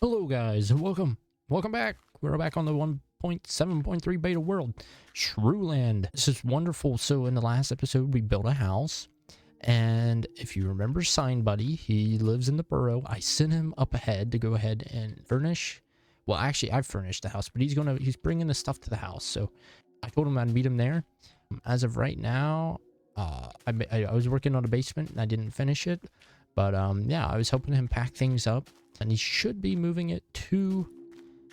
Hello guys, and welcome back. We're back on the 1.7.3 beta world, Shrewland. This is wonderful. So in the last episode, we built a house, and if you remember Sign Buddy, he lives in the burrow. I sent him up ahead to go ahead and furnish. Well, actually, I've furnished the house, but he's bringing the stuff to the house. So I told him I'd meet him there. As of right now, I was working on a basement and I didn't finish it, but yeah, I was helping him pack things up. And he should be moving it to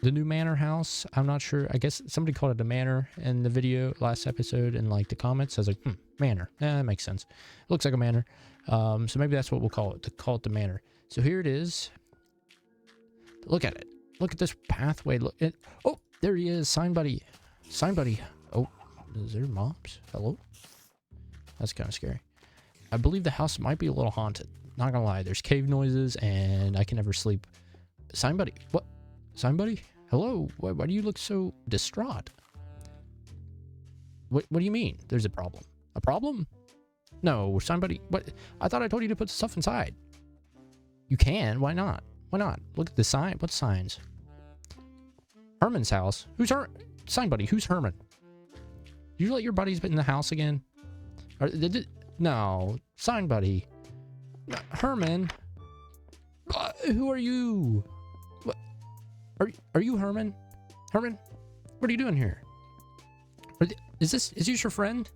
the new manor house. I'm not sure. I guess somebody called it a manor in the video last episode in like the comments. I was like, manor. Yeah, that makes sense. It looks like a manor. So maybe that's what we'll call it, to call it the manor. So here it is. Look at it. Look at this pathway. Oh, there he is. Sign Buddy. Sign Buddy. Oh, is there mobs? Hello? That's kind of scary. I believe the house might be a little haunted. Not gonna lie, there's cave noises and I can never sleep. Sign Buddy, what? Sign Buddy? Hello? Why do you look so distraught? What do you mean? There's a problem. A problem? No, Sign Buddy, what? I thought I told you to put stuff inside. You can, why not? Why not? Look at the sign. What signs? Herman's house. Who's Sign Buddy, who's Herman? Did you let your buddies in the house again? No, Sign Buddy. Herman, who are you? What? Are you Herman? Herman, what are you doing here? Is this your friend?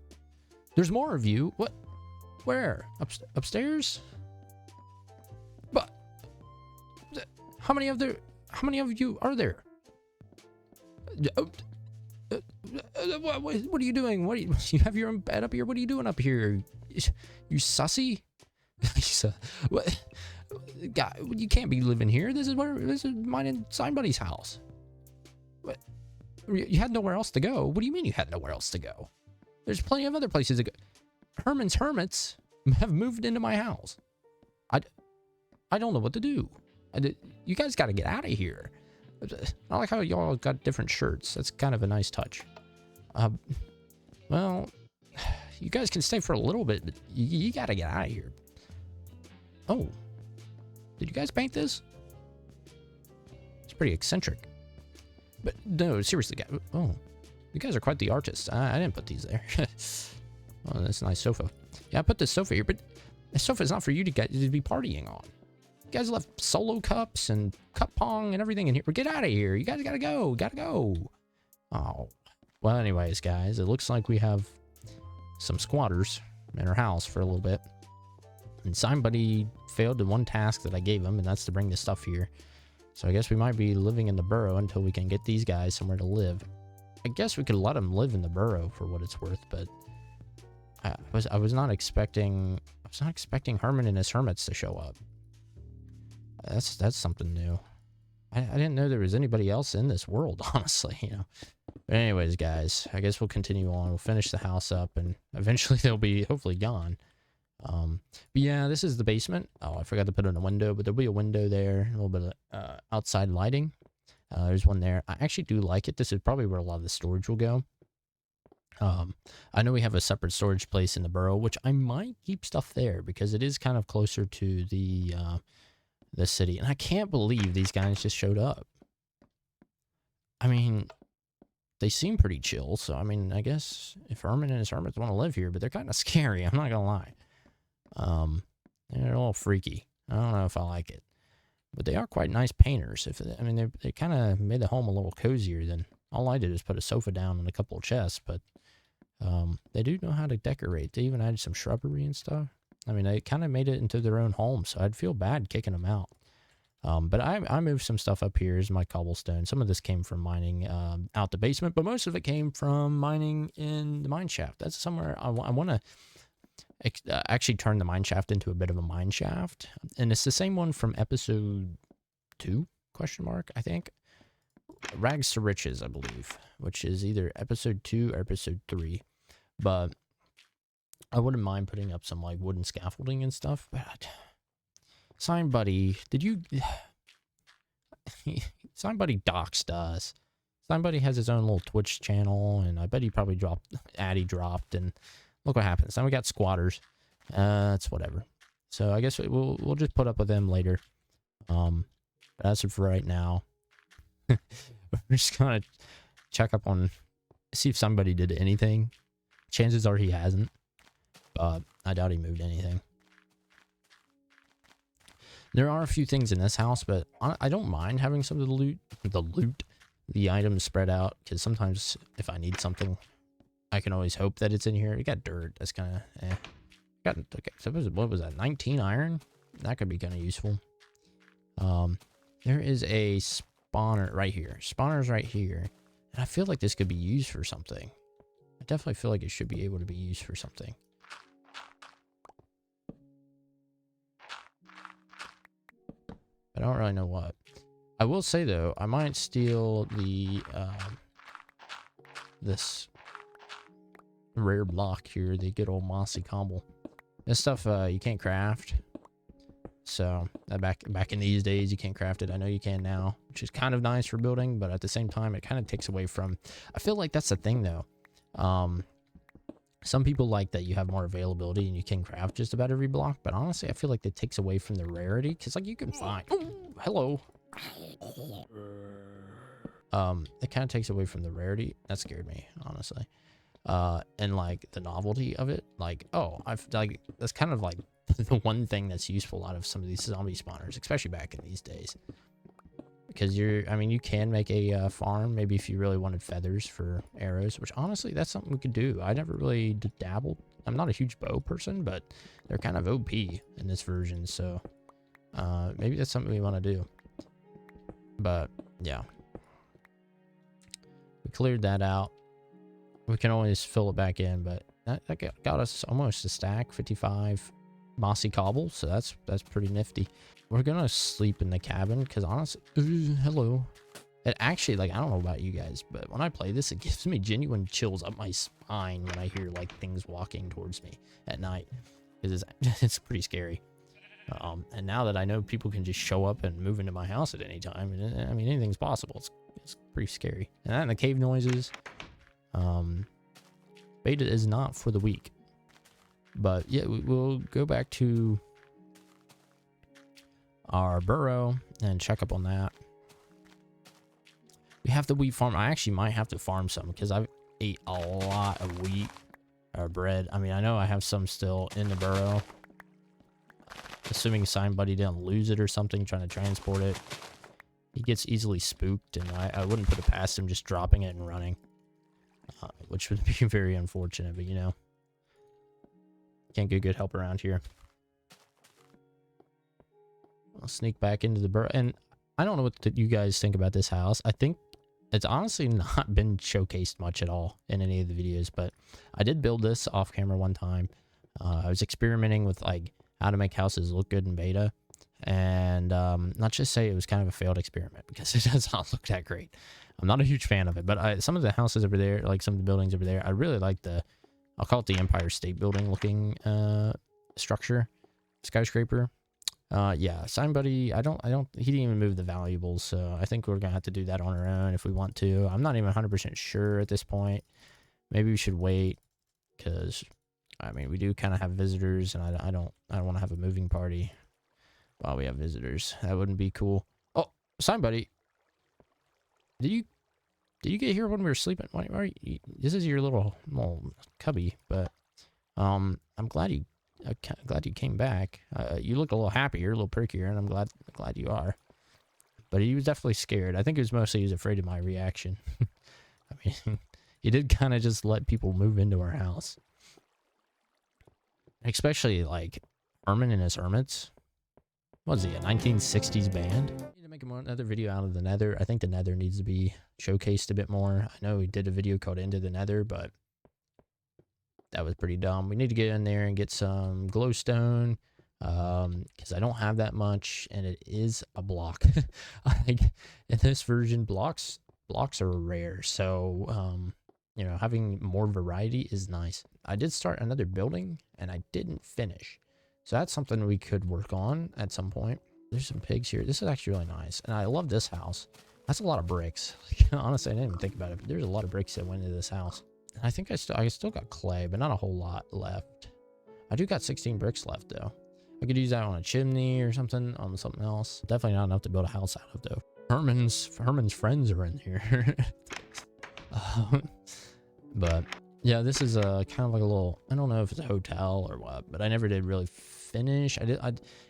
There's more of you. What? Where? Upstairs? But how many of you are there? What are you doing? You have your own bed up here? What are you doing up here? You sussy? What? God, you can't be living here. This is mine and Sign Buddy's house. What? You had nowhere else to go. What do you mean you had nowhere else to go? There's plenty of other places to go. Herman's Hermits have moved into my house. I don't know what to do. You guys got to get out of here. I like how y'all got different shirts. That's kind of a nice touch. Well, you guys can stay for a little bit, but you got to get out of here. Oh, did you guys paint this? It's pretty eccentric. But no, seriously, guys. Oh, you guys are quite the artists. I didn't put these there. Oh, that's a nice sofa. Yeah, I put this sofa here, but the sofa is not for you to be partying on. You guys left solo cups and cup pong and everything in here. Get out of here. You guys gotta go. Gotta go. Oh. Well, anyways, guys, it looks like we have some squatters in our house for a little bit. And somebody failed to one task that I gave him, and that's to bring the stuff here. So I guess we might be living in the burrow until we can get these guys somewhere to live. I guess we could let them live in the burrow for what it's worth, but I was not expecting Herman and his hermits to show up. That's something new. I didn't know there was anybody else in this world, honestly, you know. But anyways, guys, I guess we'll continue on. We'll finish the house up, and eventually they'll be hopefully gone. But yeah, this is the basement. Oh, I forgot to put in a window, but there'll be a window there, a little bit of outside lighting. There's one there. I actually do like it. This is probably where a lot of the storage will go. I know we have a separate storage place in the burrow, which I might keep stuff there because it is kind of closer to the city. And I can't believe these guys just showed up. I mean, they seem pretty chill, so I mean, I guess if Herman and his hermits want to live here, but they're kind of scary, I'm not gonna lie. They're all freaky. I don't know if I like it, but they are quite nice painters. I mean, they kind of made the home a little cozier than all I did is put a sofa down and a couple of chests, but they do know how to decorate. They even added some shrubbery and stuff. I mean, they kind of made it into their own home, so I'd feel bad kicking them out. But I moved some stuff up here. Here's my cobblestone. Some of this came from mining out the basement, but most of it came from mining in the mine shaft. That's somewhere I want to actually turn the mine shaft into a bit of a mine shaft. And it's the same one from episode 2, ? I think. Rags to Riches, I believe, which is either episode 2 or episode 3. But I wouldn't mind putting up some like wooden scaffolding and stuff, but Sign Buddy, did you... Sign Buddy doxed us. Sign Buddy has his own little Twitch channel, and I bet he probably dropped, and look what happens. Now we got squatters. It's whatever. So I guess we'll just put up with them later. But as of right now, we're just gonna check up on, see if somebody did anything. Chances are he hasn't, but I doubt he moved anything. There are a few things in this house, but I don't mind having some of the items spread out, because sometimes if I need something, I can always hope that it's in here. You got dirt. That's kind of Got, okay, so what was that? 19 iron? That could be kind of useful. There is a spawner right here. Spawner's right here. And I feel like this could be used for something. I definitely feel like it should be able to be used for something. I don't really know what. I will say though, I might steal the this rare block here, the good old mossy cobble. This stuff you can't craft. So back in these days you can't craft it. I know you can now, which is kind of nice for building, but at the same time it kind of takes away from, I feel like that's the thing though. Some people like that you have more availability and you can craft just about every block, but honestly I feel like that takes away from the rarity, because like you can find, oh, hello. It kind of takes away from the rarity. That scared me, honestly. And like the novelty of it, like, oh, I've like, that's kind of like the one thing that's useful out of some of these zombie spawners, especially back in these days, because I mean, you can make a farm, maybe if you really wanted feathers for arrows, which honestly, that's something we could do. I never really dabbled. I'm not a huge bow person, but they're kind of OP in this version, so maybe that's something we want to do. But yeah, we cleared that out. We can always fill it back in, but that got us almost a stack, 55 mossy cobble, so that's pretty nifty. We're gonna sleep in the cabin because honestly, hello. It actually, like, I don't know about you guys, but when I play this, it gives me genuine chills up my spine when I hear like things walking towards me at night. It's pretty scary. And now that I know people can just show up and move into my house at any time, and I mean anything's possible. It's pretty scary. And that and the cave noises. Beta is not for the weak. But yeah, we'll go back to our burrow and check up on that. We have the wheat farm. I actually might have to farm some because I've ate a lot of wheat or bread. I mean, I know I have some still in the burrow. Assuming somebody didn't lose it or something, trying to transport it. He gets easily spooked, and I wouldn't put it past him just dropping it and running. Which would be very unfortunate, but you know. Can't get good help around here. I'll sneak back into the burrow. And I don't know what you guys think about this house. I think it's honestly not been showcased much at all in any of the videos, but I did build this off camera one time. I was experimenting with like how to make houses look good in beta. And not just say it was kind of a failed experiment, because it does not look that great. I'm not a huge fan of it, but some of the houses over there, like some of the buildings over there, I really like I'll call it the Empire State Building looking structure, skyscraper. Yeah, somebody, he didn't even move the valuables, so I think we're gonna have to do that on our own if we want to. I'm not even 100% sure at this point. Maybe we should wait, because I mean, we do kind of have visitors, and I don't want to have a moving party while we have visitors. That wouldn't be cool. Oh, somebody, did you get here when we were sleeping? Why are you, this is your little cubby, but I'm glad you came back. You look a little happier, a little perkier, and I'm glad you are. But he was definitely scared. I think it was mostly he was afraid of my reaction. I mean, he did kind of just let people move into our house, especially like Herman and his Hermits. What is he, a 1960s band? I need to make another video out of the Nether. I think the Nether needs to be showcased a bit more. I know we did a video called Into the Nether, but that was pretty dumb. We need to get in there and get some glowstone, because I don't have that much, and it is a block. In this version, blocks are rare, so you know, having more variety is nice. I did start another building, and I didn't finish. So that's something we could work on at some point. There's some pigs here. This is actually really nice. And I love this house. That's a lot of bricks. Honestly, I didn't even think about it, but there's a lot of bricks that went into this house. And I think I still got clay, but not a whole lot left. I do got 16 bricks left, though. I could use that on a chimney or something, on something else. Definitely not enough to build a house out of, though. Herman's friends are in here. But yeah, this is a kind of like a little, I don't know if it's a hotel or what, but I never did really finish.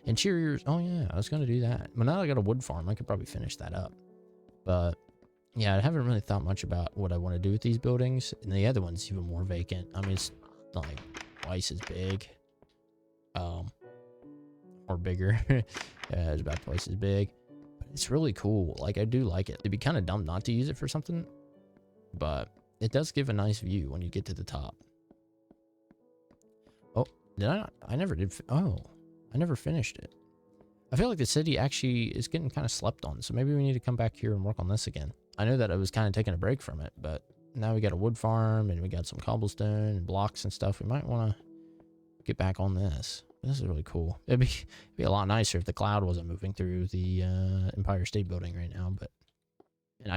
Interiors. Oh yeah, I was going to do that. But now I got a wood farm. I could probably finish that up. But yeah, I haven't really thought much about what I want to do with these buildings. And the other one's even more vacant. I mean, it's like twice as big. Or bigger. Yeah, it's about twice as big. But it's really cool. Like, I do like it. It'd be kind of dumb not to use it for something. But it does give a nice view when you get to the top. Oh, did I not? I never did. Oh, I never finished it. I feel like the city actually is getting kind of slept on. So maybe we need to come back here and work on this again. I know that I was kind of taking a break from it, but now we got a wood farm and we got some cobblestone and blocks and stuff. We might want to get back on this. This is really cool. It'd be a lot nicer if the cloud wasn't moving through the Empire State Building right now. But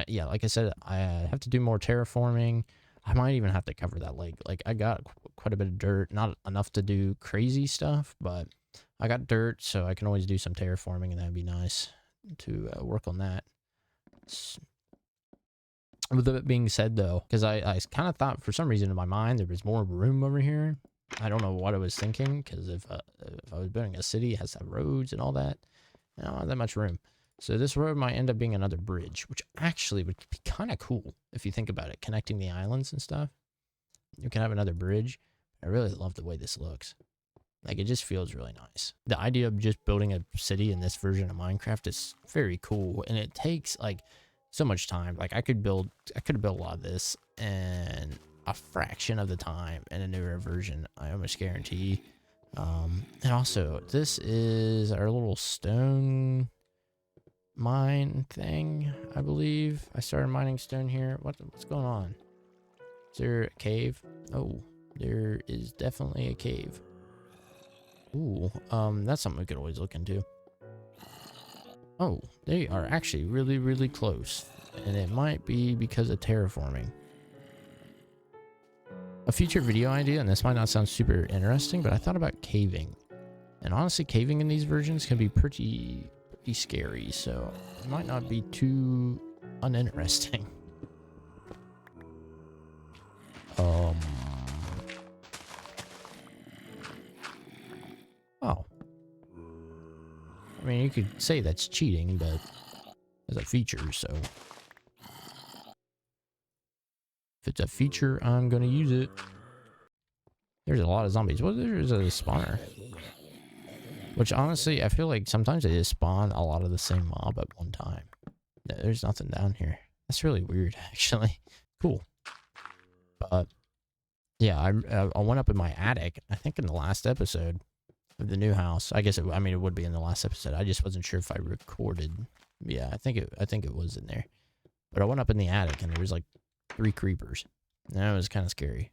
yeah, like I said, I have to do more terraforming. I might even have to cover that lake. Like, I got quite a bit of dirt, not enough to do crazy stuff, but I got dirt, so I can always do some terraforming, and that'd be nice to work on that. With that being said, though, because I kind of thought for some reason in my mind there was more room over here. I don't know what I was thinking, because if I was building a city, it has to have roads and all that. I don't have that much room. So this road might end up being another bridge, which actually would be kind of cool if you think about it, connecting the islands and stuff. You can have another bridge. I really love the way this looks. Like, it just feels really nice. The idea of just building a city in this version of Minecraft is very cool, and it takes like so much time. Like, I could build a lot of this in a fraction of the time in a newer version, I almost guarantee. And also, this is our little stone mine thing, I believe. I started mining stone here. What's going on? Is there a cave? Oh, there is definitely a cave. Ooh, that's something we could always look into. Oh, they are actually really, really close. And it might be because of terraforming. A future video idea, and this might not sound super interesting, but I thought about caving. And honestly, caving in these versions can be pretty scary, so it might not be too uninteresting. Oh. I mean, you could say that's cheating, but it's a feature, so if it's a feature, I'm gonna use it. There's a lot of zombies. Well, there's a spawner. Which, honestly, I feel like sometimes they just spawn a lot of the same mob at one time. There's nothing down here. That's really weird, actually. Cool. But, yeah, I went up in my attic, I think in the last episode of the new house. I guess, I mean, it would be in the last episode. I just wasn't sure if I recorded. Yeah, I think it was in there. But I went up in the attic, and there was, like, 3 creepers. And that was kind of scary.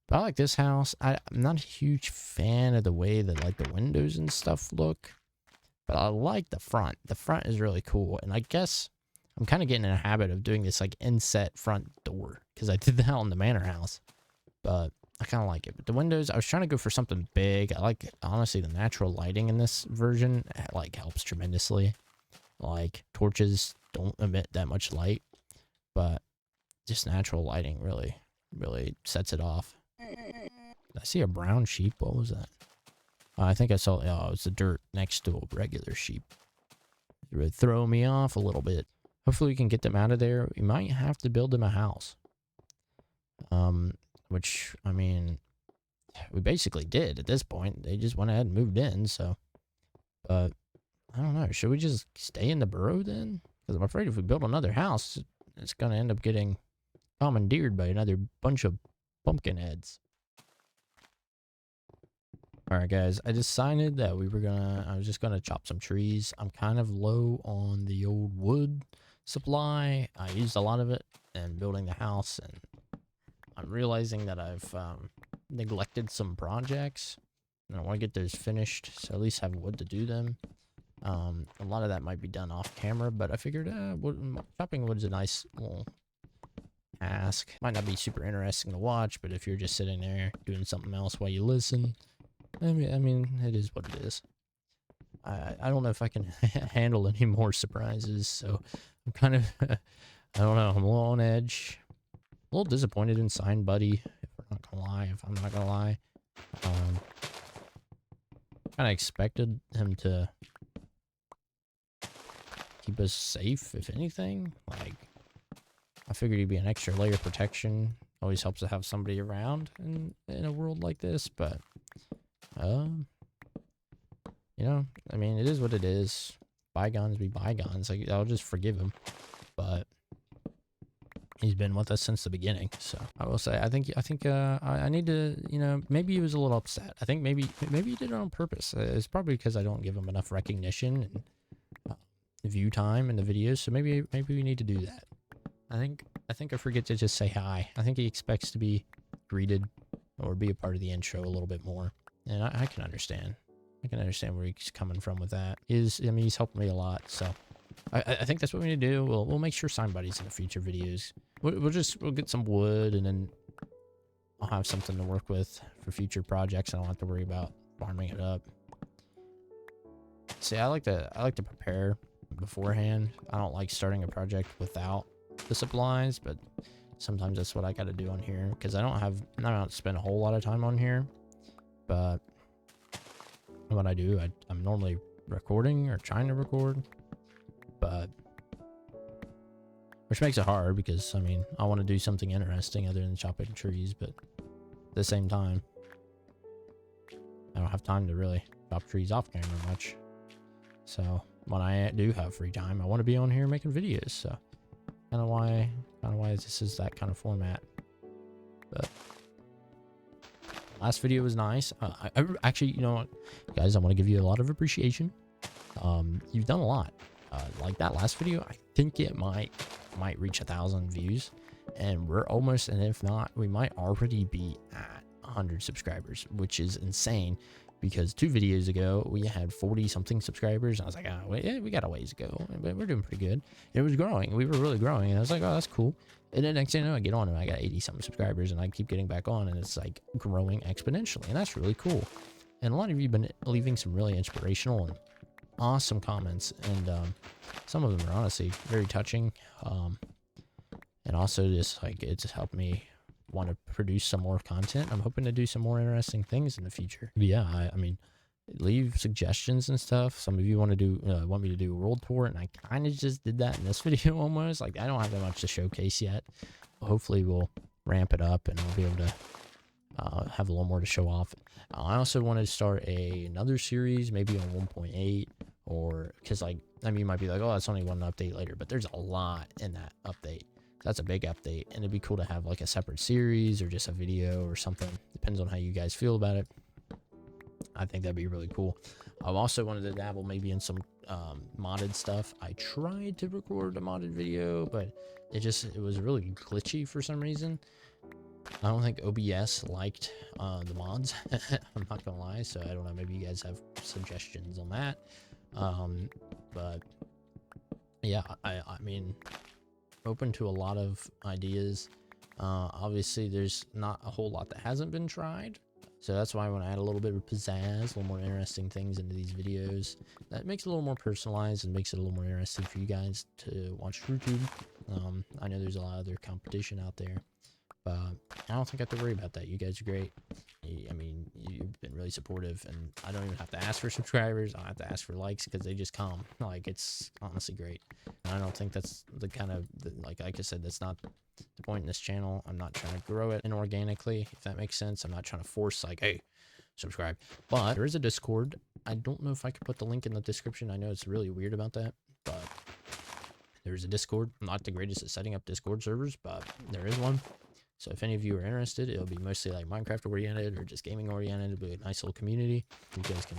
But I like this house. I'm not a huge fan of the way that, like, the windows and stuff look. But I like the front. The front is really cool. And I guess I'm kind of getting in a habit of doing this, like, inset front door. Because I did that on the manor house. But I kind of like it. But the windows, I was trying to go for something big. I like, honestly, the natural lighting in this version, like, helps tremendously. Like, torches don't emit that much light. But just natural lighting really sets it off. I see a brown sheep. What was that? I think I saw, oh, it's the dirt next to a regular sheep. It would throw me off a little bit. Hopefully we can get them out of there. We might have to build them a house. Which, I mean, we basically did at this point. They just went ahead and moved in, so. But, I don't know. Should we just stay in the burrow then? Because I'm afraid if we build another house, it's going to end up getting commandeered by another bunch of pumpkin heads. Alright guys, I decided that I was just gonna chop some trees. I'm kind of low on the old wood supply. I used a lot of it in building the house, and I'm realizing that I've neglected some projects. And I want to get those finished, so at least have wood to do them. A lot of that might be done off camera, but I figured chopping wood's a nice little task. Might not be super interesting to watch, but if you're just sitting there doing something else while you listen, I mean, it is what it is. I don't know if I can handle any more surprises, so I'm kind of, I don't know, I'm a little on edge. A little disappointed in Sign Buddy, if I'm not gonna lie. Kind of expected him to keep us safe, if anything. Like, I figured he'd be an extra layer of protection. Always helps to have somebody around in a world like this, but, you know, I mean, it is what it is. Bygones be bygones. Like, I'll just forgive him. But he's been with us since the beginning. So I will say, I think I need to, you know, maybe he was a little upset. I think maybe he did it on purpose. It's probably because I don't give him enough recognition and view time in the videos. So maybe we need to do that. I think I forget to just say hi. I think he expects to be greeted or be a part of the intro a little bit more, and I can understand. I can understand where he's coming from with that. I mean, he's helped me a lot, so I think that's what we need to do. We'll make sure Sign Buddy's in the future videos. We'll get some wood, and then I'll have something to work with for future projects. I don't have to worry about farming it up. See, I like to prepare beforehand. I don't like starting a project without the supplies, but sometimes that's what I got to do on here because I don't spend a whole lot of time on here. But what I do, I'm normally recording or trying to record, but which makes it hard because I mean I want to do something interesting other than chopping trees, but at the same time I don't have time to really chop trees off camera much. So when I do have free time, I want to be on here making videos. So kind of why this is that kind of format. But last video was nice. I actually, you know what, guys, I want to give you a lot of appreciation. You've done a lot. Like that last video, I think it might reach 1,000 views, and we're almost, and if not, we might already be at 100 subscribers, which is insane. Because 2 videos ago we had 40 something subscribers, and I was like, oh, yeah, we got a ways to go, but we're doing pretty good. And it was growing. We were really growing, and I was like, oh, that's cool. And then next thing you know, I get on and I got 80 something subscribers, and I keep getting back on, and it's like growing exponentially, and that's really cool. And a lot of you have been leaving some really inspirational and awesome comments, and some of them are honestly very touching, and also just like it's helped me want to produce some more content. I'm hoping to do some more interesting things in the future. But yeah, I mean, leave suggestions and stuff. Some of you want me to do a world tour, and I kind of just did that in this video almost. Like, I don't have that much to showcase yet. Hopefully we'll ramp it up and I'll be able to have a little more to show off. I also want to start another series, maybe on 1.8, or because, like, I mean, you might be like, oh, that's only one update later, but there's a lot in that update. That's a big update, and it'd be cool to have like a separate series or just a video or something. Depends on how you guys feel about it. I think that'd be really cool. I also wanted to dabble maybe in some modded stuff. I tried to record a modded video, but it was really glitchy for some reason. I don't think OBS liked the mods. I'm not gonna lie, so I don't know, maybe you guys have suggestions on that. But yeah, I mean, open to a lot of ideas. Obviously there's not a whole lot that hasn't been tried, so that's why I want to add a little bit of pizzazz, a little more interesting things into these videos. That makes it a little more personalized and makes it a little more interesting for you guys to watch YouTube. I know there's a lot of other competition out there, but I don't think I have to worry about that. You guys are great. I mean, you've been really supportive, and I don't even have to ask for subscribers. I don't have to ask for likes because they just come. Like, it's honestly great. And I don't think that's the kind of, like I said, that's not the point in this channel. I'm not trying to grow it inorganically, if that makes sense. I'm not trying to force, like, hey, subscribe. But there is a Discord. I don't know if I could put the link in the description. I know it's really weird about that, but there's a Discord. I'm not the greatest at setting up Discord servers, but there is one. So if any of you are interested, it'll be mostly like Minecraft oriented or just gaming oriented. It'll be a nice little community. You guys can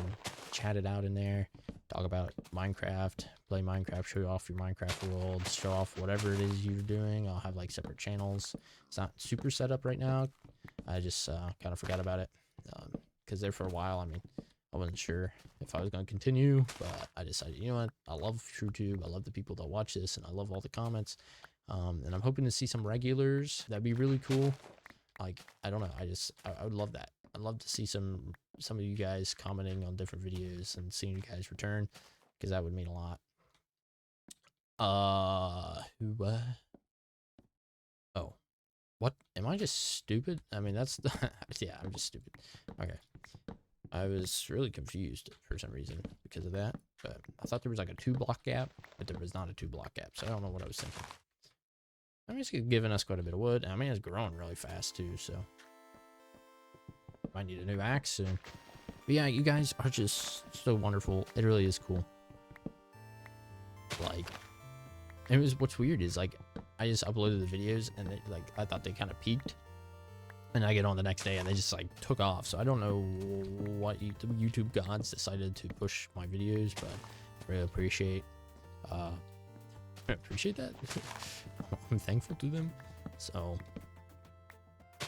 chat it out in there, talk about Minecraft, play Minecraft, show off your Minecraft worlds, show off whatever it is you're doing. I'll have like separate channels. It's not super set up right now. I just kind of forgot about it because there for a while, I mean, I wasn't sure if I was going to continue, but I decided, you know what, I love TrueTube. I love the people that watch this, and I love all the comments. And I'm hoping to see some regulars. That'd be really cool. Like, I don't know, I would love that. I'd love to see some of you guys commenting on different videos and seeing you guys return, because that would mean a lot. Oh, what? Am I just stupid? I mean, that's yeah, I'm just stupid. Okay. I was really confused for some reason because of that, but I thought there was like a 2-block gap, but there was not a 2-block gap, so I don't know what I was thinking. I mean, it's giving us quite a bit of wood. I mean, it's growing really fast too, so might need a new axe soon. But yeah, you guys are just so wonderful. It really is cool. Like, what's weird is, like, I just uploaded the videos and I thought they kind of peaked, and I get on the next day and they just like took off. So I don't know what YouTube gods decided to push my videos, but I really appreciate that. I'm thankful to them. So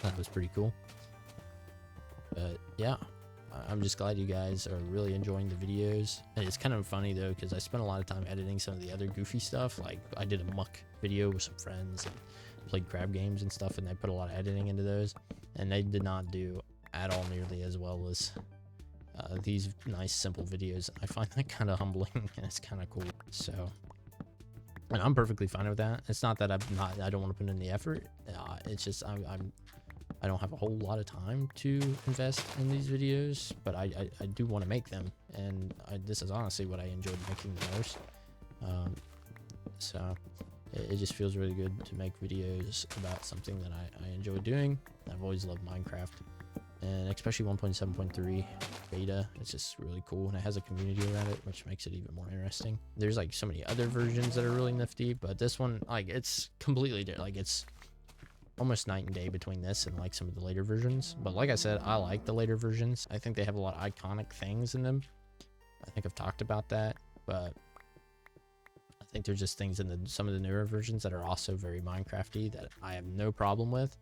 that was pretty cool. But yeah, I'm just glad you guys are really enjoying the videos. And it's kind of funny though, because I spent a lot of time editing some of the other goofy stuff. Like I did a muck video with some friends and played crab games and stuff, and I put a lot of editing into those, and they did not do at all nearly as well as these nice simple videos. I find that kind of humbling, and it's kind of cool. So, and I'm perfectly fine with that. It's not that I don't want to put in the effort. It's just I don't have a whole lot of time to invest in these videos, but I do want to make them, and this is honestly what I enjoyed making the most. So it just feels really good to make videos about something that I enjoy doing. I've always loved Minecraft, and especially 1.7.3 beta. It's just really cool, and it has a community around it, which makes it even more interesting. There's like so many other versions that are really nifty, but this one, like, it's completely different. Like, it's almost night and day between this and like some of the later versions. But like I said, I like the later versions. I think they have a lot of iconic things in them. I think I've talked about that, but I think there's just things in some of the newer versions that are also very Minecrafty that I have no problem with,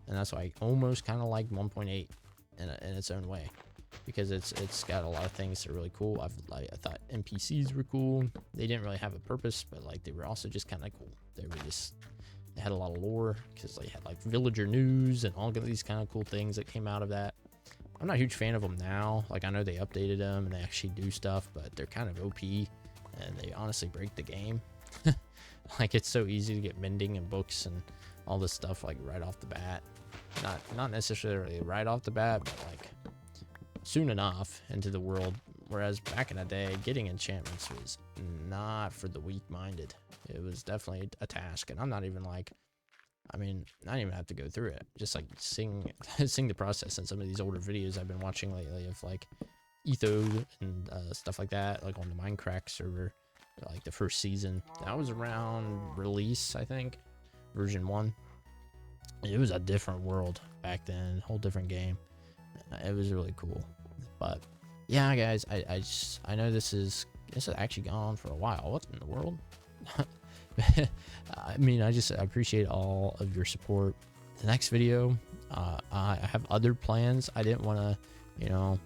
and that's why I almost kind of like 1.8 in its own way, because it's got a lot of things that are really cool. I thought NPCs were cool. They didn't really have a purpose, but like they were also just kind of cool. They had a lot of lore, because they had like villager news and all of these kind of cool things that came out of that. I'm not a huge fan of them now. Like, I know they updated them and they actually do stuff, but they're kind of OP, and they honestly break the game. Like, it's so easy to get mending and books and all this stuff like right off the bat. Not necessarily right off the bat, but like soon enough into the world. Whereas back in the day, getting enchantments was not for the weak-minded. It was definitely a task, and I'm not even like, I mean, I don't even have to go through it. Just like seeing the process in some of these older videos I've been watching lately of like Etho and stuff like that, like on the Minecraft server, like the first season. That was around release, I think, version 1. It was a different world back then, whole different game. It was really cool. But yeah, guys, I know this has actually gone on for a while. What in the world? I mean, I appreciate all of your support. The next video, I have other plans. I didn't want to,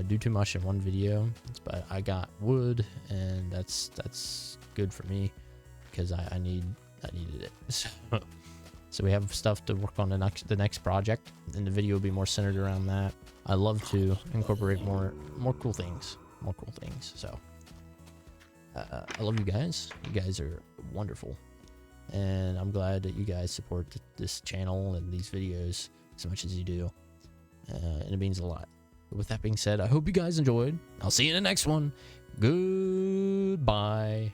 do too much in one video, but I got wood, and that's good for me, because I needed it. So we have stuff to work on the next project, and the video will be more centered around that. I love to incorporate more cool things, So I love you guys. You guys are wonderful, and I'm glad that you guys support this channel and these videos as much as you do, and it means a lot. But with that being said, I hope you guys enjoyed. I'll see you in the next one. Goodbye.